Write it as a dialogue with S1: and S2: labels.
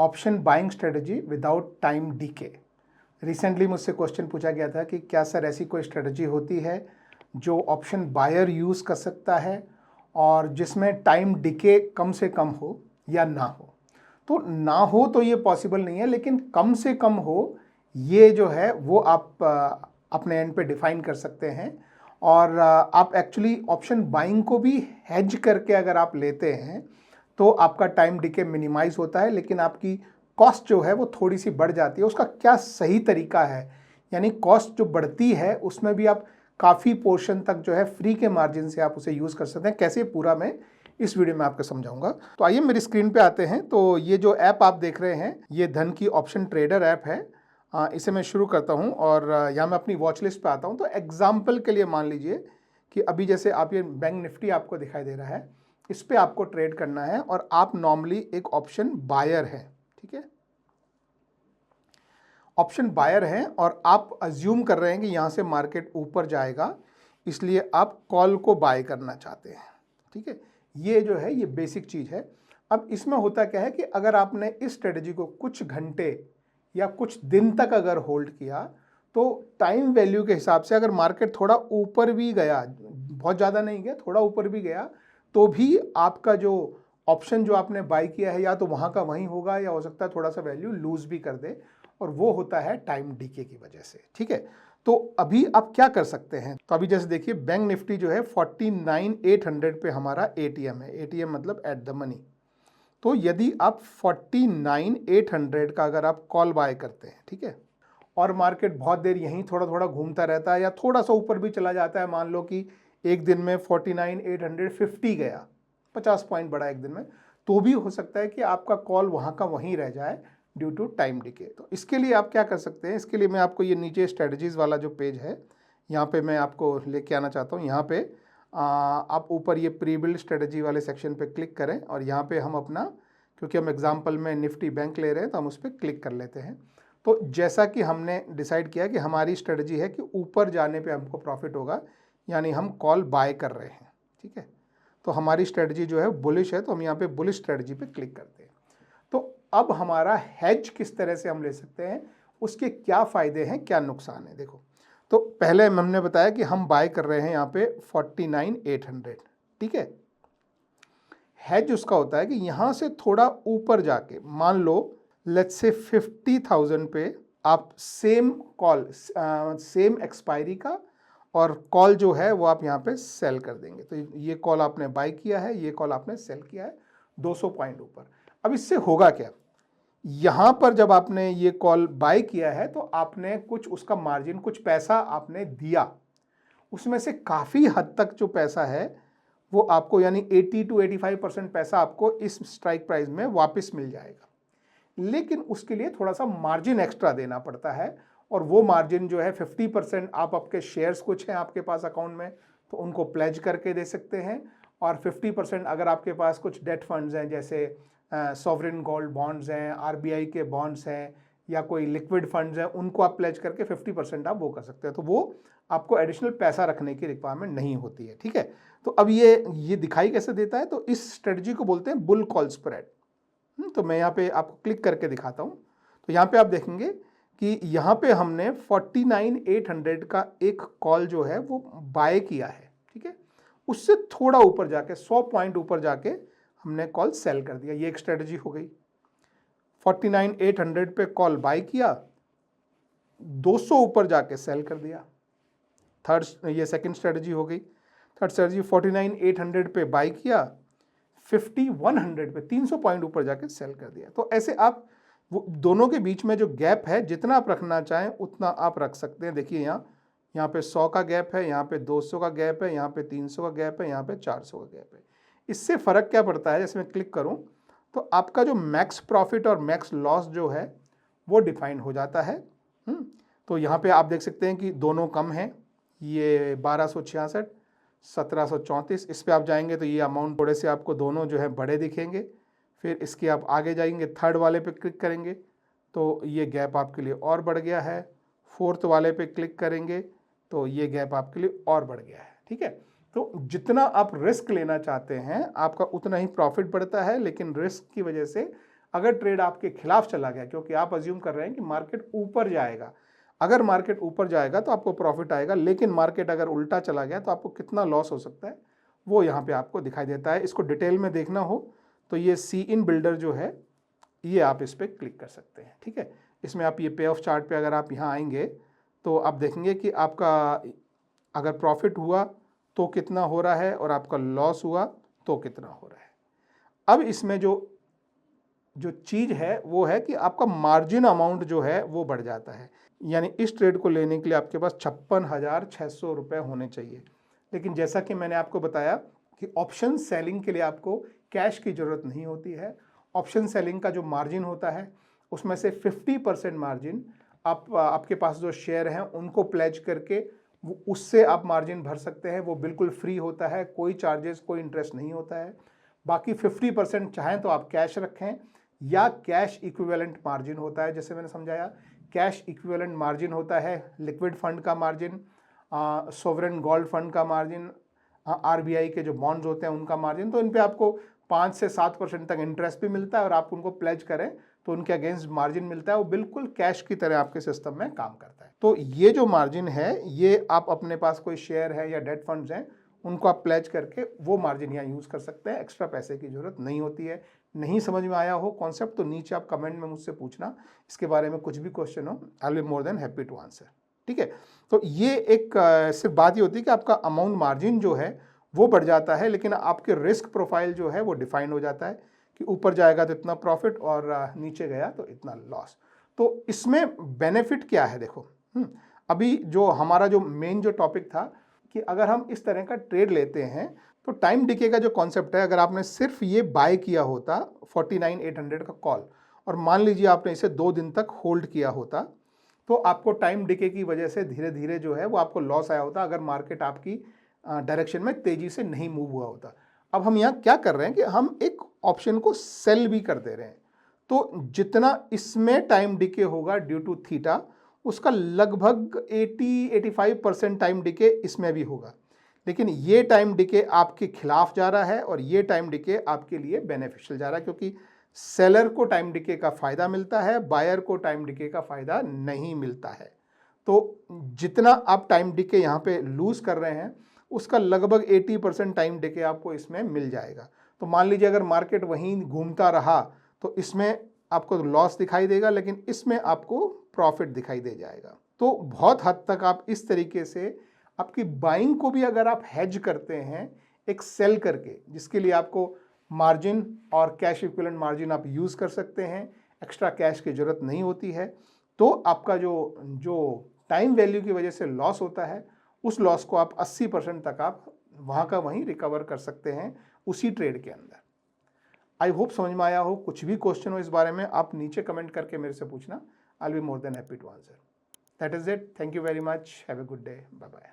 S1: Option buying strategy without time DK. Recently मुझसे question पूछा गया था कि क्या सर ऐसी कोई स्ट्रेटजी होती है जो ऑप्शन बायर यूज़ कर सकता है और जिसमें टाइम डीके कम से कम हो या ना हो। तो ना हो तो ये पॉसिबल नहीं है, लेकिन कम से कम हो ये जो है वो आप अपने एंड पे डिफाइन कर सकते हैं। और आप एक्चुअली ऑप्शन बाइंग को भी हेज करके अगर आप लेते हैं तो आपका टाइम डीके मिनिमाइज होता है, लेकिन आपकी कॉस्ट जो है वो थोड़ी सी बढ़ जाती है। उसका क्या सही तरीका है, यानी कॉस्ट जो बढ़ती है उसमें भी आप काफ़ी पोर्शन तक जो है फ्री के मार्जिन से आप उसे यूज़ कर सकते हैं। कैसे पूरा मैं इस वीडियो में आपको समझाऊंगा। तो आइए मेरी स्क्रीन पे आते हैं। तो ये जो ऐप आप देख रहे हैं ये धन की ऑप्शन ट्रेडर ऐप है। इसे मैं शुरू करता हूँ और यहाँ मैं अपनी वॉच लिस्ट पे आता हूँ। तो एग्जाम्पल के लिए मान लीजिए कि अभी जैसे आप ये बैंक निफ्टी आपको दिखाई दे रहा है, इस पर आपको ट्रेड करना है और आप नॉर्मली एक ऑप्शन बायर हैं, ठीक है, ऑप्शन बायर हैं और आप अज्यूम कर रहे हैं कि यहाँ से मार्केट ऊपर जाएगा, इसलिए आप कॉल को बाय करना चाहते हैं, ठीक है। ये जो है ये बेसिक चीज़ है। अब इसमें होता क्या है कि अगर आपने इस स्ट्रेटजी को कुछ घंटे या कुछ दिन तक अगर होल्ड किया तो टाइम वैल्यू के हिसाब से अगर मार्केट थोड़ा ऊपर भी गया, बहुत ज़्यादा नहीं गया, थोड़ा ऊपर भी गया, तो भी आपका जो ऑप्शन जो आपने बाय किया है या तो वहाँ का वहीं होगा या हो सकता है थोड़ा सा वैल्यू लूज भी कर दे, और वो होता है टाइम डीके की वजह से, ठीक है। तो अभी आप क्या कर सकते हैं, तो अभी जैसे देखिए बैंक निफ्टी जो है 49,800 पे हमारा एटीएम है। एटीएम मतलब एट द मनी। तो यदि आप 49,800 का अगर आप कॉल बाय करते हैं, ठीक है, और मार्केट बहुत देर यहीं थोड़ा थोड़ा घूमता रहता है या थोड़ा सा ऊपर भी चला जाता है, मान लो कि एक दिन में 49,850 गया, 50 पॉइंट बढ़ा एक दिन में, तो भी हो सकता है कि आपका कॉल वहाँ का वहीं रह जाए ड्यू टू टाइम डिके। तो इसके लिए आप क्या कर सकते हैं, इसके लिए मैं आपको ये नीचे स्ट्रेटजीज वाला जो पेज है यहाँ पे मैं आपको लेके आना चाहता हूँ। यहाँ पे आप ऊपर ये प्री बिल्ड स्ट्रेटजी वाले सेक्शन पे क्लिक करें और यहाँ पे हम अपना, क्योंकि हम एग्जाम्पल में निफ्टी बैंक ले रहे हैं तो हम उस पर क्लिक कर लेते हैं। तो जैसा कि हमने डिसाइड किया कि हमारी स्ट्रेटजी है कि ऊपर जाने पे हमको प्रॉफिट होगा, यानी हम कॉल बाय कर रहे हैं, ठीक है। तो हमारी स्ट्रेटजी जो है बुलिश है, तो हम यहाँ पे बुलिश स्ट्रेटजी पे क्लिक करते हैं। तो अब हमारा हेज किस तरह से हम ले सकते हैं, उसके क्या फ़ायदे हैं, क्या नुकसान है, देखो। तो पहले हमने बताया कि हम बाय कर रहे हैं यहाँ पे 49,800, ठीक है। हेज उसका होता है कि यहाँ से थोड़ा ऊपर जाके, मान लो लेट्स से 50,000 पे आप सेम कॉल, सेम एक्सपायरी का और कॉल जो है वो आप यहाँ पे सेल कर देंगे। तो ये कॉल आपने बाय किया है, ये कॉल आपने सेल किया है 200 पॉइंट ऊपर। अब इससे होगा क्या, यहाँ पर जब आपने ये कॉल बाय किया है तो आपने कुछ उसका मार्जिन, कुछ पैसा आपने दिया, उसमें से काफ़ी हद तक जो पैसा है वो आपको, यानी 80 to 85% पैसा आपको इस स्ट्राइक प्राइस में वापस मिल जाएगा। लेकिन उसके लिए थोड़ा सा मार्जिन एक्स्ट्रा देना पड़ता है, और वो मार्जिन जो है 50% आप आपके शेयर्स कुछ हैं आपके पास अकाउंट में तो उनको प्लेज करके दे सकते हैं, और 50% अगर आपके पास कुछ डेट फंड्स हैं, जैसे सॉवरेन गोल्ड बॉन्ड्स हैं, आरबीआई के बॉन्ड्स हैं, या कोई लिक्विड फंड्स हैं, उनको आप प्लेज करके 50% आप वो कर सकते हैं। तो वो आपको एडिशनल पैसा रखने की रिक्वायरमेंट नहीं होती है, ठीक है। तो अब ये दिखाई कैसे देता है, तो इस स्ट्रेटजी को बोलते हैं बुल कॉल स्प्रेड। तो मैं यहाँ पे आपको क्लिक करके दिखाता हूँ। तो यहाँ पे आप देखेंगे कि यहाँ पे हमने 49,800 का एक कॉल जो है वो बाय किया है, ठीक है। उससे थोड़ा ऊपर जाके 100 पॉइंट ऊपर जाके हमने कॉल सेल कर दिया। ये एक स्ट्रेटजी हो गई। 49,800 पे कॉल बाय किया, 200 ऊपर जाके सेल कर दिया। ये सेकंड स्ट्रेटजी हो गई। थर्ड स्ट्रेटजी 49,800 पे बाय किया, 5100 पे 300 पॉइंट ऊपर जाके सेल कर दिया। तो ऐसे आप वो दोनों के बीच में जो गैप है, जितना आप रखना चाहें उतना आप रख सकते हैं। देखिए यहाँ पे 100 का गैप है, यहाँ पे 200 का गैप है, यहाँ पे 300 का गैप है, यहाँ पे 400 का गैप है। इससे फ़र्क क्या पड़ता है, जैसे मैं क्लिक करूँ तो आपका जो मैक्स प्रॉफिट और मैक्स लॉस जो है वो डिफाइन हो जाता है। तो यहाँ पे आप देख सकते हैं कि दोनों कम हैं, ये 1266, 1734। इस पे आप जाएंगे तो ये अमाउंट थोड़े से आपको दोनों जो है बड़े दिखेंगे। फिर इसके आप आगे जाएंगे, थर्ड वाले पे क्लिक करेंगे तो ये गैप आपके लिए और बढ़ गया है। फोर्थ वाले पे क्लिक करेंगे तो ये गैप आपके लिए और बढ़ गया है, ठीक है। तो जितना आप रिस्क लेना चाहते हैं आपका उतना ही प्रॉफिट बढ़ता है, लेकिन रिस्क की वजह से अगर ट्रेड आपके खिलाफ चला गया, क्योंकि आप अज्यूम कर रहे हैं कि मार्केट ऊपर जाएगा, अगर मार्केट ऊपर जाएगा तो आपको प्रॉफिट आएगा, लेकिन मार्केट अगर उल्टा चला गया तो आपको कितना लॉस हो सकता है वो यहाँ पे आपको दिखाई देता है। इसको डिटेल में देखना हो तो ये सी इन बिल्डर जो है ये आप इस पर क्लिक कर सकते हैं, ठीक है। इसमें आप ये पे ऑफ चार्ट पे अगर आप यहाँ आएंगे तो आप देखेंगे कि आपका अगर प्रॉफिट हुआ तो कितना हो रहा है और आपका लॉस हुआ तो कितना हो रहा है। अब इसमें जो चीज़ है वो है कि आपका मार्जिन अमाउंट जो है वो बढ़ जाता है, यानी इस ट्रेड को लेने के लिए आपके पास 56,600 रुपये होने चाहिए। लेकिन जैसा कि मैंने आपको बताया कि ऑप्शन सेलिंग के लिए आपको कैश की ज़रूरत नहीं होती है। ऑप्शन सेलिंग का जो मार्जिन होता है उसमें से 50% मार्जिन आपके पास जो शेयर हैं उनको प्लेज करके उससे आप मार्जिन भर सकते हैं। वो बिल्कुल फ्री होता है, कोई चार्जेस कोई इंटरेस्ट नहीं होता है। बाकी 50% चाहें तो आप कैश रखें या कैश इक्विवेलेंट मार्जिन होता है, जैसे मैंने समझाया। कैश इक्विवेलेंट मार्जिन होता है लिक्विड फंड का मार्जिन, सोवरेन गोल्ड फंड का मार्जिन, आरबीआई के जो बॉन्ड्स होते हैं उनका मार्जिन। तो इन पे आपको 5 से 7% तक इंटरेस्ट भी मिलता है और आप उनको प्लेज करें तो उनके अगेंस्ट मार्जिन मिलता है। वो बिल्कुल कैश की तरह आपके सिस्टम में काम करता है। तो ये जो मार्जिन है ये आप अपने पास कोई शेयर है या डेट फंड्स हैं उनको आप प्लेज करके वो मार्जिन यहाँ यूज़ कर सकते हैं। एक्स्ट्रा पैसे की जरूरत नहीं होती है। नहीं समझ में आया हो कॉन्सेप्ट तो नीचे आप कमेंट में मुझसे पूछना, इसके बारे में कुछ भी क्वेश्चन हो, I will be more than happy to answer, ठीक है। तो ये एक सिर्फ बात ये होती है कि आपका अमाउंट मार्जिन जो है वो बढ़ जाता है, लेकिन आपके रिस्क प्रोफाइल जो है वो डिफाइन हो जाता है कि ऊपर जाएगा तो इतना प्रॉफिट और नीचे गया तो इतना लॉस। तो इसमें बेनिफिट क्या है देखो, अभी जो हमारा जो मेन जो टॉपिक था कि अगर हम इस तरह का ट्रेड लेते हैं तो टाइम डिके का जो कॉन्सेप्ट है, अगर आपने सिर्फ ये बाय किया होता 49,800 का कॉल और मान लीजिए आपने इसे 2 दिन तक होल्ड किया होता तो आपको टाइम डिके की वजह से धीरे धीरे जो है वो आपको लॉस आया होता अगर मार्केट आपकी डायरेक्शन में तेजी से नहीं मूव हुआ होता। अब हम यहाँ क्या कर रहे हैं कि हम एक ऑप्शन को सेल भी कर दे रहे हैं, तो जितना इसमें टाइम डिके होगा ड्यू टू थीटा उसका लगभग 80-85% टाइम डिके इसमें भी होगा। लेकिन ये टाइम डिके आपके खिलाफ जा रहा है और ये टाइम डिके आपके लिए बेनिफिशियल जा रहा है, क्योंकि सेलर को टाइम डिके का फ़ायदा मिलता है, बायर को टाइम डिके का फ़ायदा नहीं मिलता है। तो जितना आप टाइम डिके यहाँ पे लूज़ कर रहे हैं उसका लगभग 80% टाइम डिके आपको इसमें मिल जाएगा। तो मान लीजिए अगर मार्केट वहीं घूमता रहा तो इसमें आपको लॉस दिखाई देगा, लेकिन इसमें आपको प्रॉफिट दिखाई दे जाएगा। तो बहुत हद तक आप इस तरीके से आपकी बाइंग को भी अगर आप हेज करते हैं एक सेल करके, जिसके लिए आपको मार्जिन और कैश इक्विवेलेंट मार्जिन आप यूज़ कर सकते हैं, एक्स्ट्रा कैश की ज़रूरत नहीं होती है, तो आपका जो टाइम वैल्यू की वजह से लॉस होता है उस लॉस को आप 80% तक आप वहाँ का वहीं रिकवर कर सकते हैं उसी ट्रेड के अंदर। आई होप समझ में आया हो। कुछ भी क्वेश्चन हो इस बारे में आप नीचे कमेंट करके मेरे से पूछना, I will be more than happy to answer. That is it, thank you very much, have a good day, bye bye.